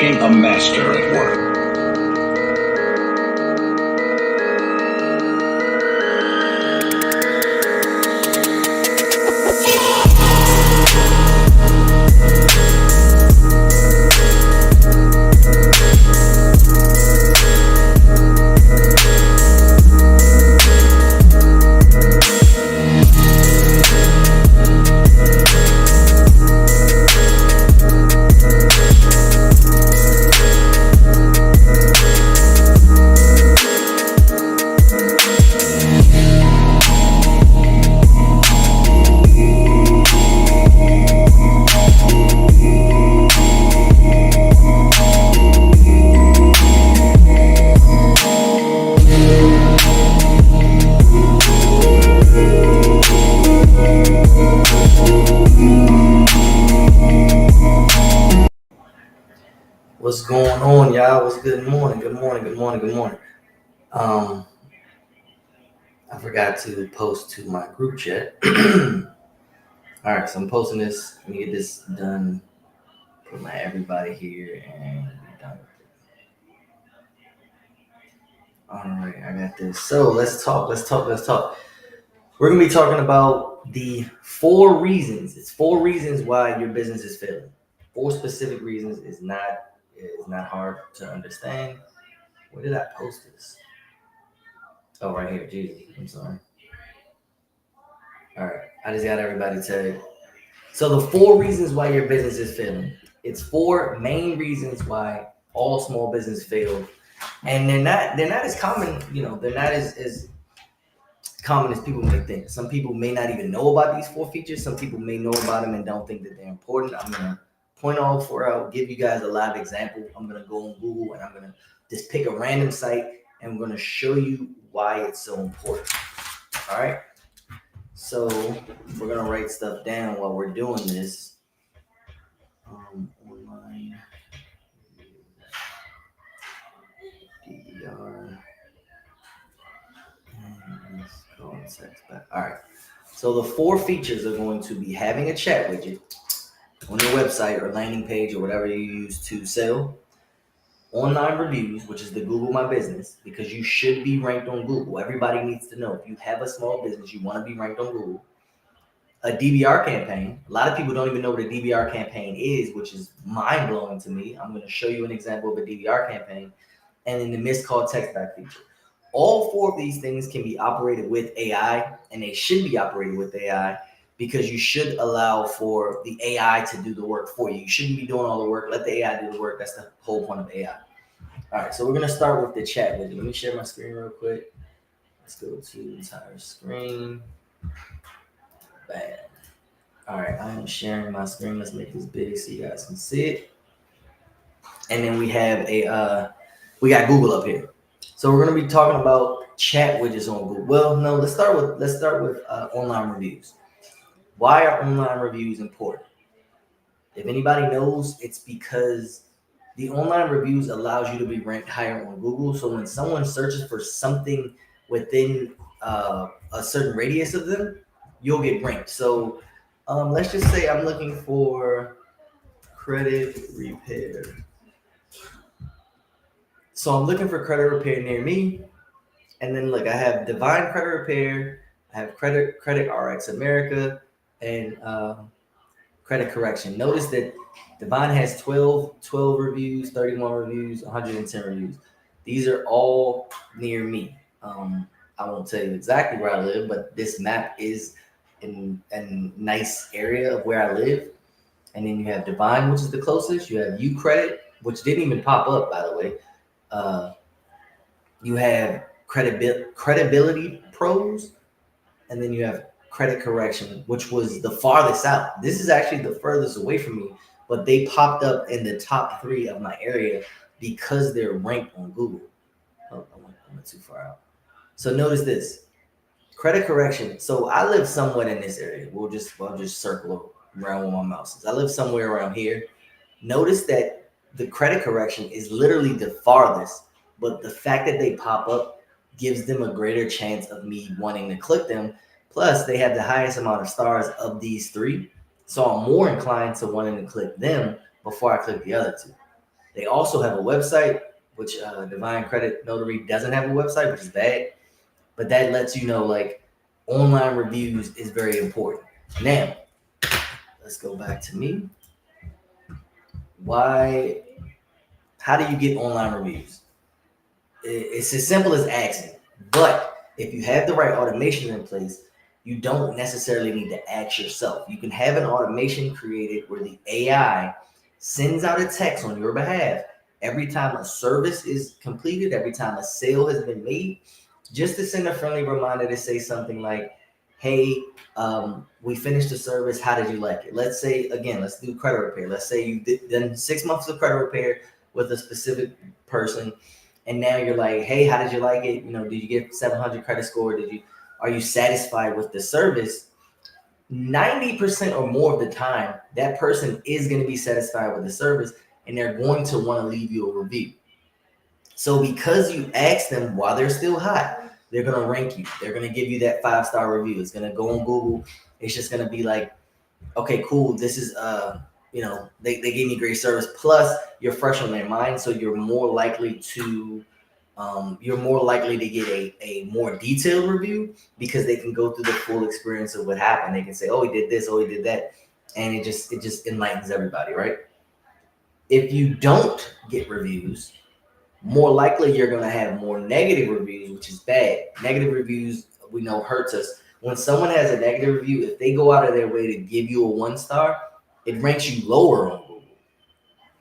became a master at work. What's going on, y'all? What's good morning? Good morning. Good morning. Good morning. Um, I forgot to post to my group chat. All right, so I'm posting this. Let me get this done. Put my everybody here and be done with it. All right, I got this. So let's talk. We're gonna be talking about the 4 reasons. It's 4 reasons why your business is failing. 4 specific reasons is not hard to understand. Where did I post this? Oh, right here. Jesus, I'm sorry. All right, I just got everybody tagged. So the 4 reasons why your business is failing. It's 4 main reasons why all small business fail, and they're not as common. They're not as common as people may think. Some people may not even know about these 4 features. Some people may know about them and don't think that they're important. I'm gonna point all 4 out. Give you guys a live example. I'm gonna go on Google and I'm gonna just pick a random site and I'm gonna show you why it's so important. All right. So we're gonna write stuff down while we're doing this. Online DER and let's go on text back. All right. So the 4 features are going to be having a chat widget on your website or landing page or whatever you use to sell. Online reviews, which is the Google My Business, because you should be ranked on Google. Everybody needs to know if you have a small business, you want to be ranked on Google. A DBR campaign. A lot of people don't even know what a DBR campaign is, which is mind blowing to me. I'm going to show you an example of a DBR campaign, and then the missed call text back feature. All 4 of these things can be operated with AI, and they should be operated with AI because you should allow for the AI to do the work for you. You shouldn't be doing all the work. Let the AI do the work. That's the whole point of AI. All right, so we're going to start with the chat widget. Let me share my screen real quick. Let's go to entire screen. Bam. All right, I am sharing my screen. Let's make this big so you guys can see it. And then we have we got Google up here. So we're gonna be talking about chat widgets on Google. Well, no, let's start with online reviews. Why are online reviews important? If anybody knows, it's because the online reviews allows you to be ranked higher on Google. So when someone searches for something within a certain radius of them, you'll get ranked. So let's just say I'm looking for credit repair. So I'm looking for credit repair near me. And then look, I have Divine Credit Repair, I have Credit RX America, and Credit Correction. Notice that Divine has 12 reviews, 31 reviews, 110 reviews. These are all near me. I won't tell you exactly where I live, but this map is in a nice area of where I live. And then you have Divine, which is the closest. You have UCredit, which didn't even pop up, by the way. You have Credibility Pros, and then you have Credit Correction, which was the farthest out. This is actually the furthest away from me, but they popped up in the top 3 of my area because they're ranked on Google. Oh, I went too far out. So notice this. Credit Correction. So I live somewhat in this area. I'll just circle around with my mouse. I live somewhere around here. Notice that the Credit Correction is literally the farthest, but the fact that they pop up gives them a greater chance of me wanting to click them. Plus, they have the highest amount of stars of these 3. So I'm more inclined to wanting to click them before I click the other 2. They also have a website, which Divine Credit Notary doesn't have a website, which is bad. But that lets you know like online reviews is very important. Now, let's go back to me. Why? How do you get online reviews? It's as simple as asking. But if you have the right automation in place, you don't necessarily need to ask yourself. You can have an automation created where the AI sends out a text on your behalf every time a service is completed, every time a sale has been made, just to send a friendly reminder to say something like, hey, we finished the service. How did you like it? Let's say, again, let's do credit repair. Let's say you've done 6 months of credit repair with a specific person, and now you're like, hey, how did you like it? You know, did you get 700 credit score? Are you satisfied with the service? 90% or more of the time, that person is going to be satisfied with the service, and they're going to want to leave you a review. So because you ask them while they're still hot, they're going to rank you. They're going to give you that 5-star review. It's going to go on Google. It's just going to be like, okay, cool. This is, they gave me great service. Plus, you're fresh on their mind, so you're more likely to get a more detailed review because they can go through the full experience of what happened. They can say, oh, he did this, oh, he did that. And it just enlightens everybody, right? If you don't get reviews, more likely you're going to have more negative reviews, which is bad. Negative reviews, we know, hurts us. When someone has a negative review, if they go out of their way to give you a 1-star, it ranks you lower on Google.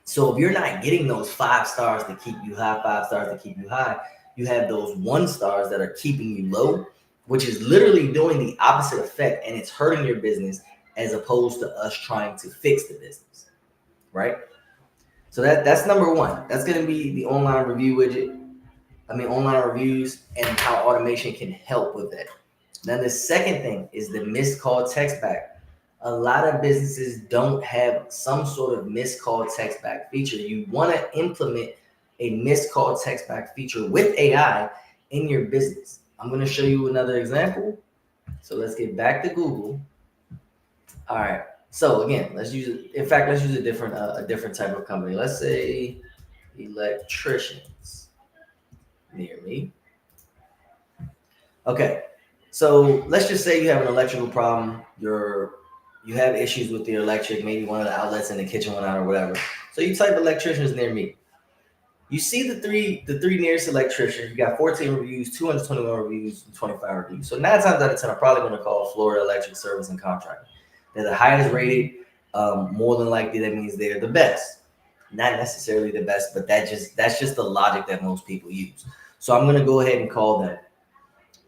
So if you're not getting those 5 stars to keep you high, 5 stars to keep you high, you have those 1 stars that are keeping you low, which is literally doing the opposite effect, and it's hurting your business as opposed to us trying to fix the business, right? So that's number one. That's going to be the online review widget. Online reviews and how automation can help with that. Then the second thing is the missed call text back. A lot of businesses don't have some sort of missed call text back feature. You want to implement a missed call text back feature with AI in your business. I'm going to show you another example. So let's get back to Google. All right. So again, let's use a different type of company. Let's say electricians near me. Okay. So let's just say you have an electrical problem. You have issues with your electric, maybe one of the outlets in the kitchen went out or whatever. So you type electricians near me. You see the three nearest electricians. You got 14 reviews, 221 reviews, and 25 reviews. So 9 times out of 10, I'm probably going to call Florida Electric Service and Contracting. They're the highest rated. More than likely, that means they're the best. Not necessarily the best, but that's just the logic that most people use. So I'm going to go ahead and call them.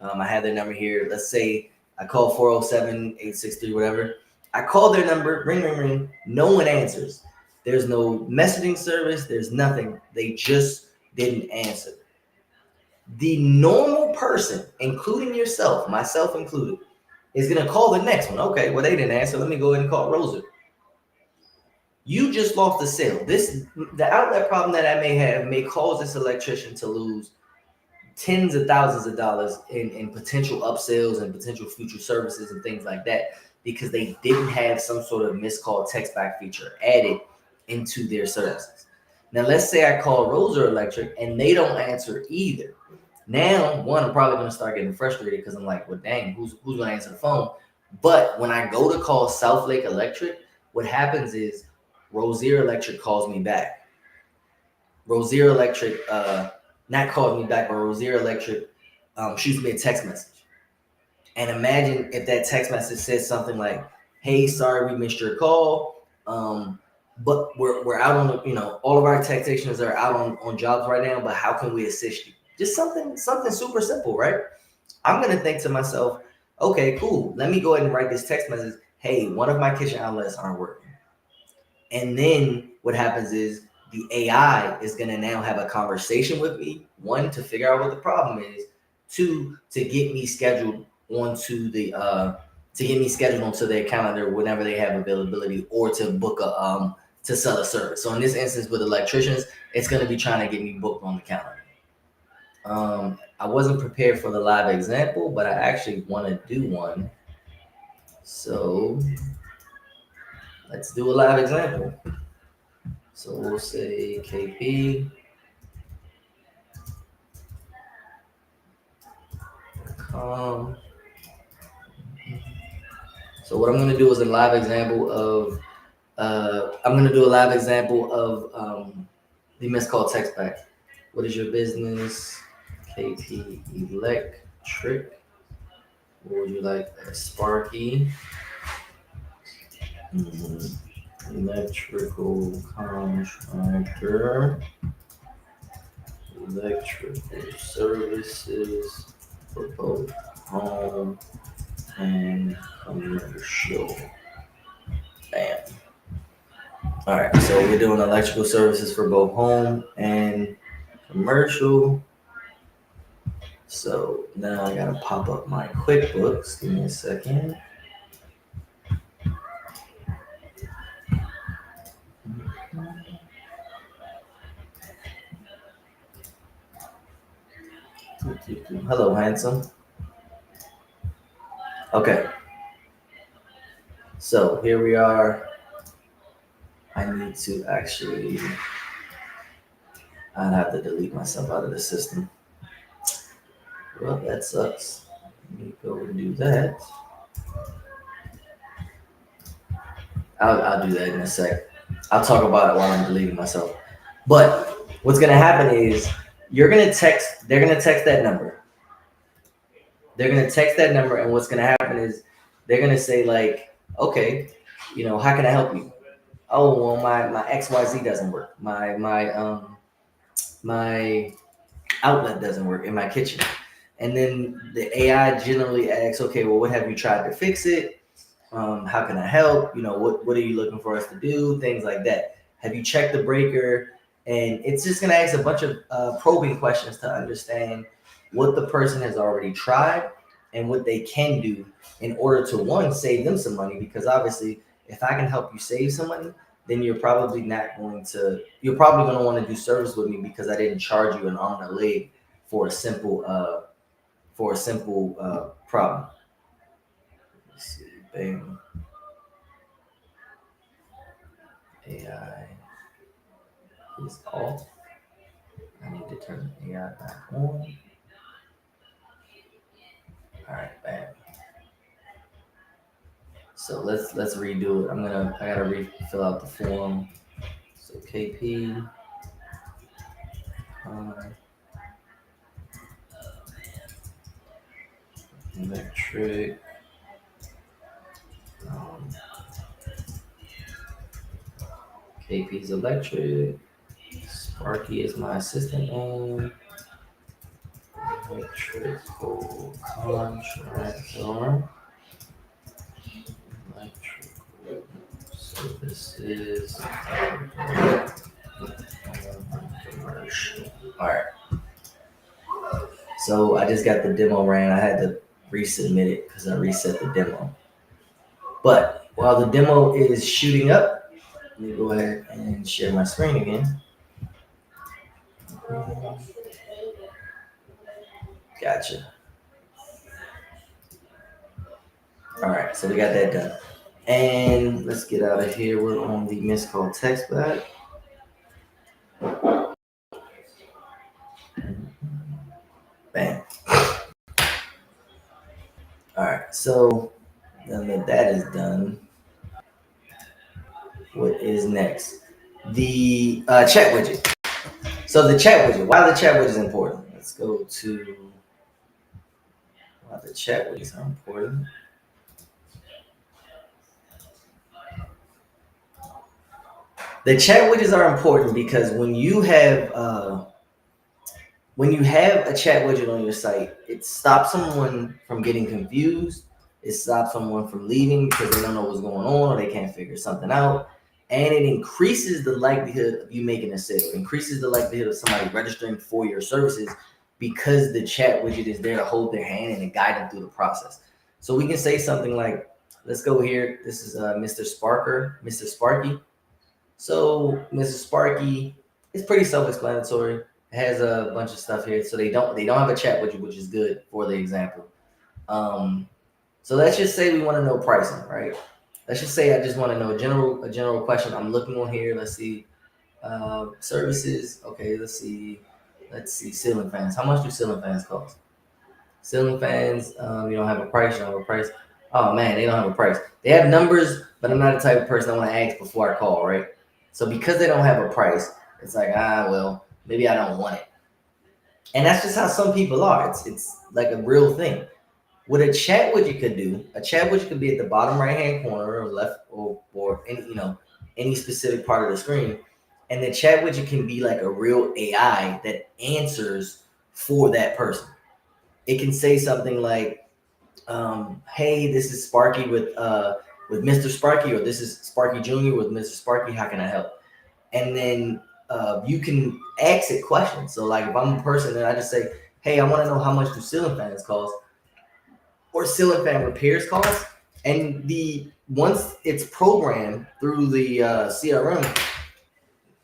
I have their number here. Let's say I call 407-863, whatever. I call their number, ring, ring, ring. No one answers. There's no messaging service. There's nothing. They just didn't answer. The normal person, including yourself, myself included, is going to call the next one. Okay, well, they didn't answer. Let me go ahead and call Rosa. You just lost the sale. The outlet problem that I may have may cause this electrician to lose tens of thousands of dollars in potential upsells and potential future services and things like that because they didn't have some sort of missed call text back feature added into their services. Now, let's say I call Rosa Electric and they don't answer either. Now, one, I'm probably going to start getting frustrated because I'm like, well, dang, who's going to answer the phone? But when I go to call South Lake Electric, what happens is Rosier Electric calls me back. Rosier Electric, not called me back, but Rosier Electric shoots me a text message. And imagine if that text message says something like, hey, sorry we missed your call, but we're out on, all of our technicians are out on jobs right now, but how can we assist you? Just something super simple, right? I'm going to think to myself, okay, cool. Let me go ahead and write this text message. Hey, one of my kitchen outlets aren't working. And then what happens is the AI is going to now have a conversation with me. One, to figure out what the problem is. Two, to get me scheduled onto their calendar whenever they have availability, or to book to sell a service. So in this instance with electricians, it's going to be trying to get me booked on the calendar. I wasn't prepared for the live example, but I actually want to do one. So let's do a live example. So we'll say KP. So what I'm going to do is a live example of, I'm going to do a live example of the missed call text back. What is your business? KP Electric. What would you like? A Sparky. Electrical contractor. Electrical services for both home and commercial. Bam. All right, so we're doing electrical services for both home and commercial. So now I gotta pop up my QuickBooks. Give me a second. Hello, handsome. Okay. So here we are. I need to actually, I'd have to delete myself out of the system. Well, that sucks. Let me go and do that. I'll do that in a sec. I'll talk about it while I'm deleting myself. But what's gonna happen is they're gonna text that number. They're gonna text that number, and what's gonna happen is they're gonna say like, okay, how can I help you? Oh, well, my XYZ doesn't work. My outlet doesn't work in my kitchen. And then the AI generally asks, okay, well, what have you tried to fix it? How can I help? What are you looking for us to do? Things like that. Have you checked the breaker? And it's just going to ask a bunch of probing questions to understand what the person has already tried and what they can do in order to, one, save them some money. Because obviously, if I can help you save some money, then you're probably going to want to do service with me because I didn't charge you an arm and a leg for a simple problem. Let's see, bam. AI is off. I need to turn AI back on. All right, bam. So let's redo it. I gotta refill out the form. So KP. Electric. KP's electric. Sparky is my assistant name. Electrical contractor. Electrical services. Commercial. All right. So I just got the demo ran. I had to resubmit it because I reset the demo. But while the demo is shooting up, let me go ahead and share my screen again. Gotcha. All right, so we got that done. And let's get out of here. We're on the missed call text back. Bam. All right, so now that is done, what is next? The chat widget. So the chat widget, why the chat widget is important? Let's go to why the chat widgets are important. The chat widgets are important because when you have a chat widget on your site, it stops someone from getting confused. It stops someone from leaving because they don't know what's going on or they can't figure something out. And it increases the likelihood of you making a sale. It increases the likelihood of somebody registering for your services because the chat widget is there to hold their hand and to guide them through the process. So we can say something like, let's go here. This is Mr. Sparky. So Mr. Sparky, it's pretty self-explanatory. It has a bunch of stuff here. So they don't have a chat widget, which is good for the example. So let's just say we want to know pricing, right? Let's just say I just want to know a general question. I'm looking on here. Let's see. Services. Okay, let's see. Ceiling fans. How much do ceiling fans cost? Ceiling fans. You don't have a price. You don't have a price. Oh man, they don't have a price. They have numbers, but I'm not the type of person I want to ask before I call, right? So because they don't have a price, it's like well, maybe I don't want it. And that's just how some people are. It's like a real thing. What a chat widget could do, a chat widget could be at the bottom right hand corner or left or any any specific part of the screen. And the chat widget can be like a real AI that answers for that person. It can say something like, hey, this is Sparky with Mr. Sparky, or this is Sparky Jr. with Mr. Sparky. How can I help? And then you can ask it questions. So like if I'm a person and I just say, hey, I want to know how much do ceiling fans cost or ceiling fan repairs cost, and the once it's programmed through the CRM,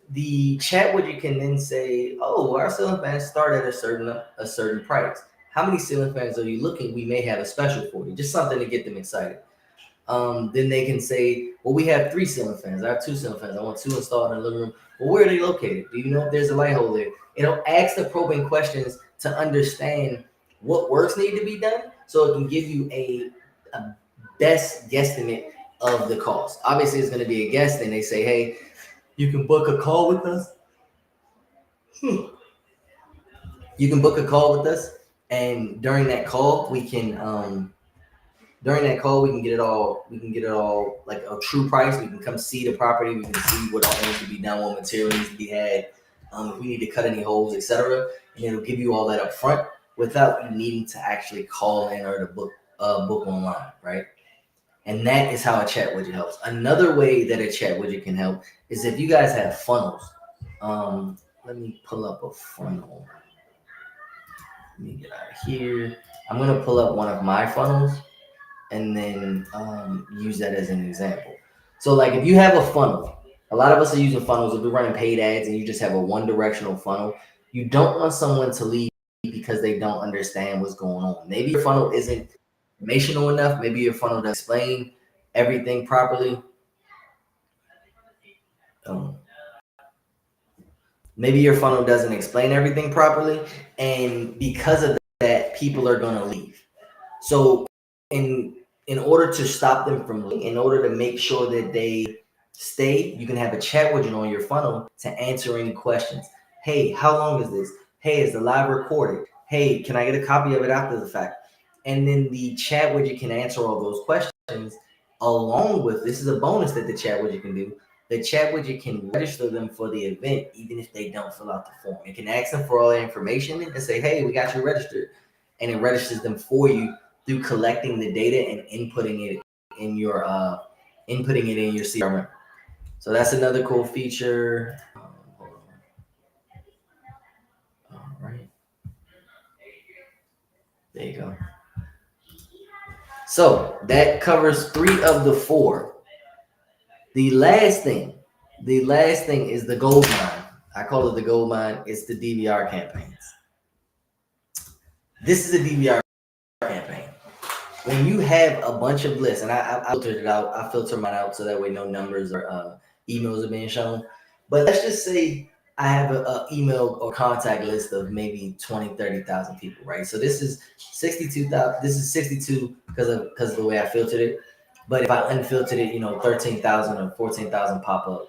the chat widget can then say, oh, our ceiling fans start at a certain price. How many ceiling fans are you looking? We may have a special for you, just something to get them excited. Then they can say, well, we have 3 ceiling fans. I have 2 ceiling fans. I want 2 installed in the living room. Well, where are they located? Do you know if there's a light hole there? It'll ask the probing questions to understand what works need to be done, so it can give you a best guesstimate of the cost. Obviously, it's going to be a guess. Then they say, hey, you can book a call with us. You can book a call with us, and during that call, we can get it all. We can get it all like a true price. We can come see the property. We can see what all needs to be done, what material needs to be had, if we need to cut any holes, etc. And it'll give you all that up front without you needing to actually call in or to book online, right? And that is how a chat widget helps. Another way that a chat widget can help is if you guys have funnels. Let me pull up a funnel. Let me get out of here. I'm gonna pull up one of my funnels and then use that as an example. So like if you have a funnel, a lot of us are using funnels. If we're running paid ads and you just have a one directional funnel, you don't want someone to leave because they don't understand what's going on. Maybe your funnel isn't informational enough. Maybe your funnel doesn't explain everything properly. Maybe your funnel doesn't explain everything properly, and because of that, people are going to leave. So in order to stop them from leaving, in order to make sure that they stay, you can have a chat widget on your funnel to answer any questions. Hey, how long is this? Hey, is the live recorded? Hey, can I get a copy of it after the fact? And then the chat widget can answer all those questions along with, this is a bonus that the chat widget can do. The chat widget can register them for the event even if they don't fill out the form. It can ask them for all their information and say, hey, we got you registered. And it registers them for you through collecting the data and inputting it in your CRM. So that's another cool feature. Hold on. All right. There you go. So that covers 3 of the 4. The last thing is the gold mine. I call it the gold mine. It's the DVR campaigns. This is a DVR campaign. When you have a bunch of lists, and I filtered it out. I filter mine out so that way no numbers or emails are being shown. But let's just say I have an email or contact list of maybe 20, 30,000 people, right? So this is 62,000. This is 62 because of the way I filtered it. But if I unfiltered it, 13,000 or 14,000 pop up.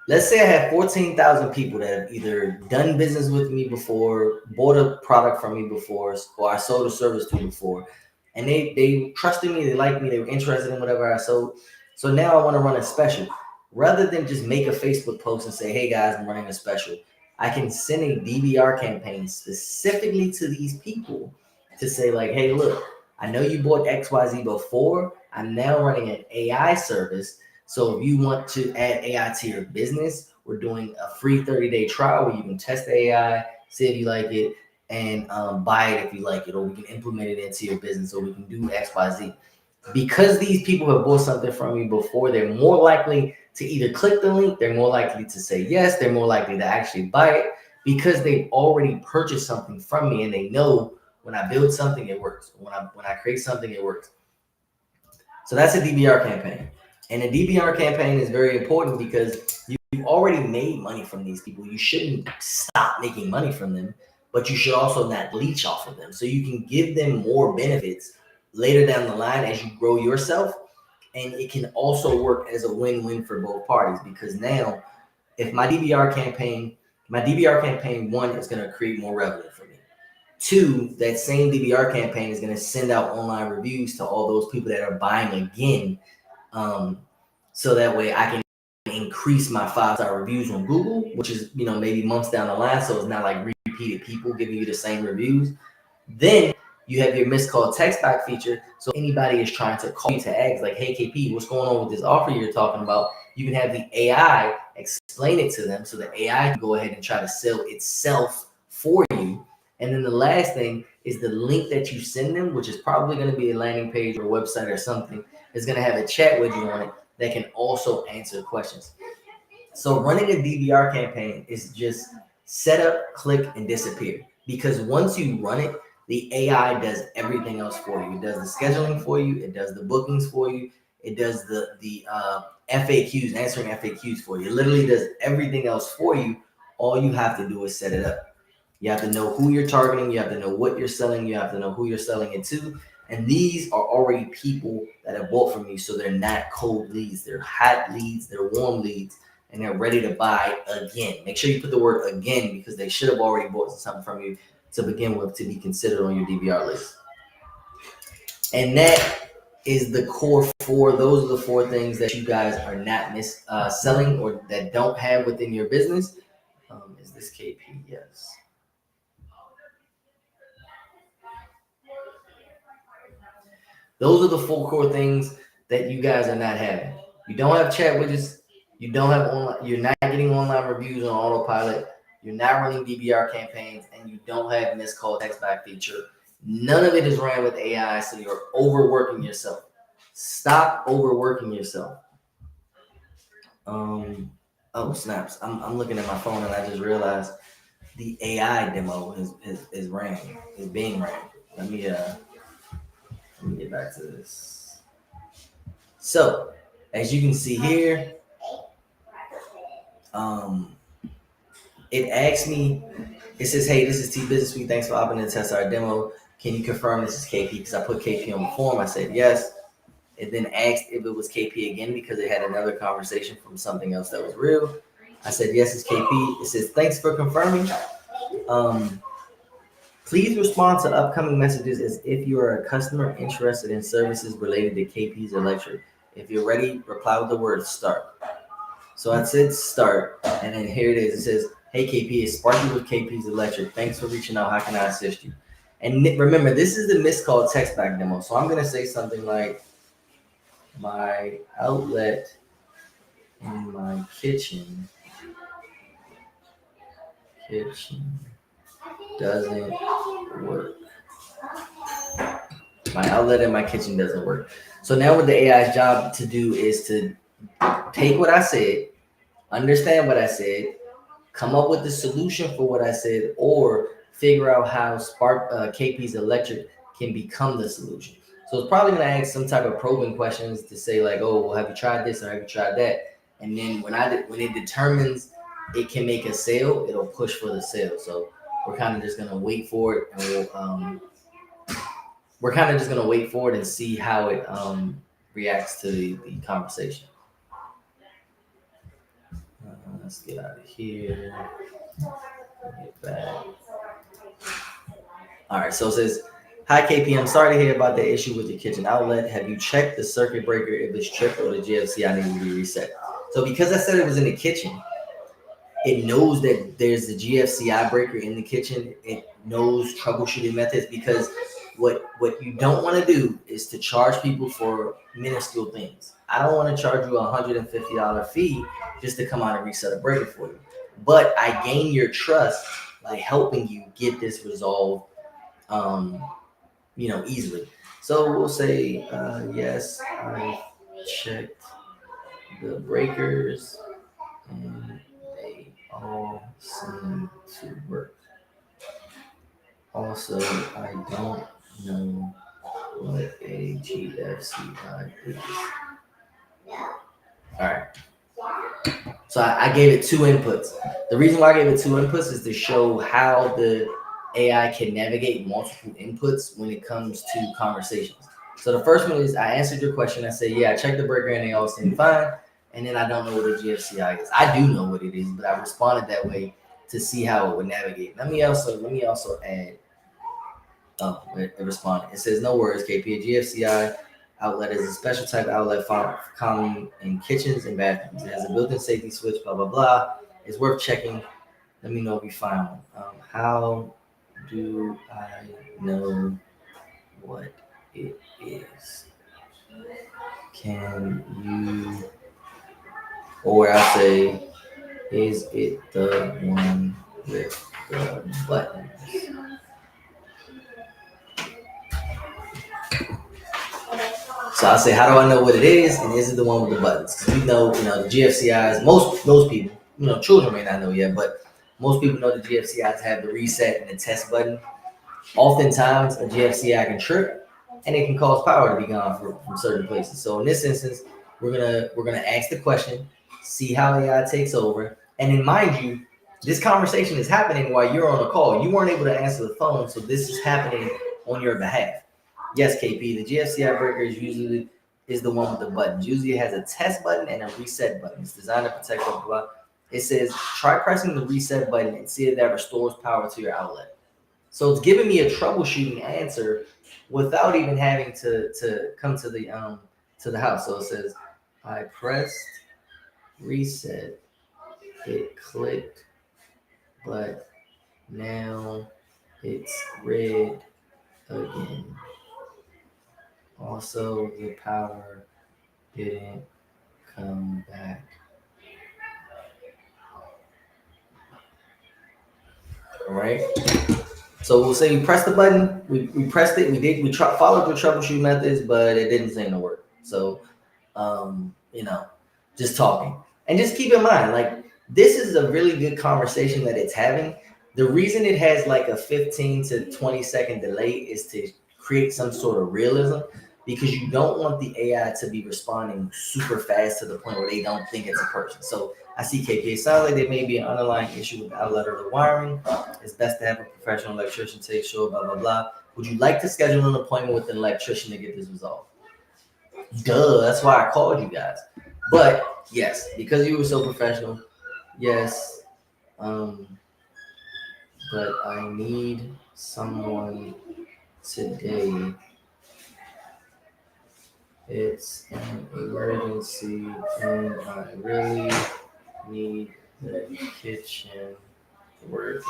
Let's say I have 14,000 people that have either done business with me before, bought a product from me before, or I sold a service to before. And they trusted me, they liked me, they were interested in whatever I sold. So now I want to run a special. Rather than just make a Facebook post and say, hey guys, I'm running a special, I can send a DVR campaign specifically to these people to say like, hey, look, I know you bought XYZ before. I'm now running an AI service. So if you want to add AI to your business, we're doing a free 30-day trial where you can test the AI, see if you like it, and buy it if you like it, or we can implement it into your business, or we can do XYZ. Because these people have bought something from you before, they're more likely to either click the link, they're more likely to say yes, they're more likely to actually buy it because they've already purchased something from me and they know when I build something, it works. When I create something, it works. So that's a DVR campaign. And a DVR campaign is very important because you you've already made money from these people. You shouldn't stop making money from them, but you should also not leech off of them. So you can give them more benefits later down the line as you grow yourself. And it can also work as a win-win for both parties, because now if my DVR campaign, one, is going to create more revenue for me. Two, that same DVR campaign is going to send out online reviews to all those people that are buying again. So that way I can increase my 5-star reviews on Google, which is, maybe months down the line. So it's not like repeated people giving you the same reviews. Then you have your missed call text back feature. So anybody is trying to call you to ask, like, hey, KP, what's going on with this offer you're talking about? You can have the AI explain it to them, so the AI can go ahead and try to sell itself for you. And then the last thing is the link that you send them, which is probably going to be a landing page or a website or something, is going to have a chat widget on it that can also answer questions. So running a DVR campaign is just set up, click, and disappear. Because once you run it, the AI does everything else for you. It does the scheduling for you. It does the bookings for you. It does the FAQs, answering FAQs for you. It literally does everything else for you. All you have to do is set it up. You have to know who you're targeting. You have to know what you're selling. You have to know who you're selling it to. And these are already people that have bought from you. So they're not cold leads. They're hot leads. They're warm leads. And they're ready to buy again. Make sure you put the word again, because they should have already bought something from you to begin with to be considered on your DVR list. And that is the core four. Those are the four things that you guys are not selling or that don't have within your business. Is this KP? Yes. Those are the four core things that you guys are not having. You don't have chat widgets. You don't have online. You're not getting online reviews on autopilot. You're not running DVR campaigns, and you don't have missed call text back feature. None of it is ran with AI, so you're overworking yourself. Stop overworking yourself. Oh snaps! I'm looking at my phone and I just realized the AI demo is ran, is being ran. Let me get back to this. So, as you can see here, it asks me, it says, hey, this is T Business Suite. Thanks for opting in to test our demo. Can you confirm this is KP? Because I put KP on the form. I said yes. It then asked if it was KP again because it had another conversation from something else that was real. I said yes, it's KP. It says, thanks for confirming. Please respond to upcoming messages as if you are a customer interested in services related to KP's Electric. If you're ready, reply with the word start. So I said start, and then here it is. It says, hey KP, it's Sparky with KP's Electric. Thanks for reaching out. How can I assist you? And remember, this is the missed call text back demo. So I'm going to say something like, my outlet in my kitchen doesn't work. My outlet in my kitchen doesn't work. So now what the AI's job to do is to take what I said, understand what I said, come up with the solution for what I said, or figure out how KP's Electric can become the solution. So it's probably going to ask some type of probing questions to say like, oh, well, have you tried this or have you tried that? And then when it determines it can make a sale, it'll push for the sale. So we're kind of just going to wait for it, and we're kind of just going to wait for it and see how it reacts to the conversation. Let's get out of here. Get back. All right, so it says, hi KP, I'm sorry to hear about the issue with your kitchen outlet. Have you checked the circuit breaker if it's tripped or the GFCI needs to be reset? So because I said it was in the kitchen, it knows that there's the GFCI breaker in the kitchen. It knows troubleshooting methods, because what you don't want to do is to charge people for minuscule things. I don't want to charge you a $150 fee just to come out and reset a breaker for you. But I gain your trust by helping you get this resolved, easily. So we'll say, yes, I checked the breakers and they all seem to work. Also, I don't know what a GFCI is. All right. So I gave it 2 inputs. The reason why I gave it 2 inputs is to show how the AI can navigate multiple inputs when it comes to conversations. So the first one is I answered your question. I said, yeah, I checked the breaker and they all seem fine. And then I don't know what a GFCI is. I do know what it is, but I responded that way to see how it would navigate. Let me also add. Oh, it responded. It says, no worries, KP. A GFCI outlet is a special type of outlet found common in kitchens and bathrooms. It has a built-in safety switch, blah, blah, blah. It's worth checking. Let me know if you find one. How do I know what it is? Can you, or I'll say, is it the one with the buttons? So I say, how do I know what it is? And is it the one with the buttons? Because we know, the GFCIs, most people, children may not know yet, but most people know the GFCIs have the reset and the test button. Oftentimes, a GFCI can trip and it can cause power to be gone from certain places. So in this instance, we're gonna ask the question, see how AI takes over, and then mind you, this conversation is happening while you're on a call. You weren't able to answer the phone, so this is happening on your behalf. Yes, KP, the GFCI breaker is the one with the buttons. Usually it has a test button and a reset button. It's designed to protect blah, blah, blah. It says, try pressing the reset button and see if that restores power to your outlet. So it's giving me a troubleshooting answer without even having to come to the house. So it says, I pressed reset, it clicked, but now it's red again. Also, the power didn't come back. All right. So we'll say we pressed the button, we pressed it, we followed the troubleshoot methods, but it didn't seem to work. So, just talking. And just keep in mind, like, this is a really good conversation that it's having. The reason it has like a 15 to 20-second delay is to create some sort of realism, because you don't want the AI to be responding super fast to the point where they don't think it's a person. So I see KP. It sounds like there may be an underlying issue with the outlet or the wiring. It's best to have a professional electrician take sure, blah, blah, blah. Would you like to schedule an appointment with an electrician to get this resolved? Duh, that's why I called you guys. But yes, because you were so professional, yes. But I need someone today. It's an emergency and I really need the kitchen working.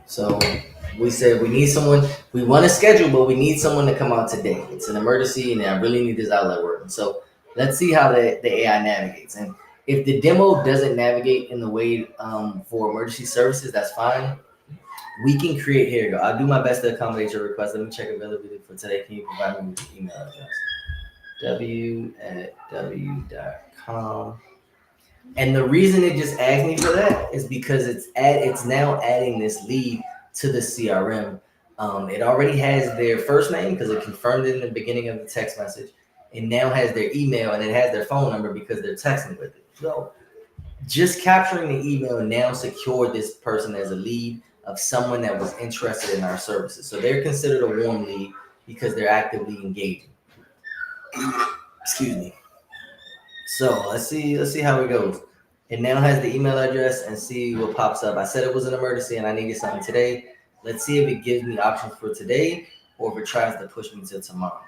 So we said we need someone, we want to schedule, but we need someone to come out today. It's an emergency and I really need this outlet working. So let's see how the AI navigates. And if the demo doesn't navigate in the way for emergency services, that's fine. We can create, here you go. I'll do my best to accommodate your request. Let me check availability for today. Can you provide me with your email address? w@w.com. And the reason it just asked me for that is because it's now adding this lead to the CRM. It already has their first name because it confirmed it in the beginning of the text message. It now has their email and it has their phone number because they're texting with it. So just capturing the email now secured this person as a lead of someone that was interested in our services. So they're considered a warm lead because they're actively engaging. Excuse me. So let's see how it goes. It now has the email address and see what pops up. I said it was an emergency and I needed something today. Let's see if it gives me options for today or if it tries to push me to tomorrow.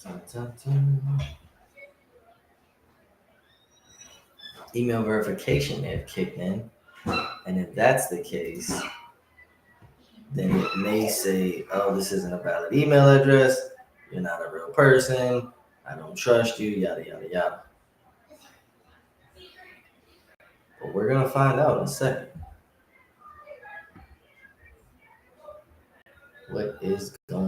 Dun, dun, dun. Email verification may have kicked in. And if that's the case, then it may say, oh, this isn't a valid email address. You're not a real person. I don't trust you, yada, yada, yada. But we're going to find out in a second what is going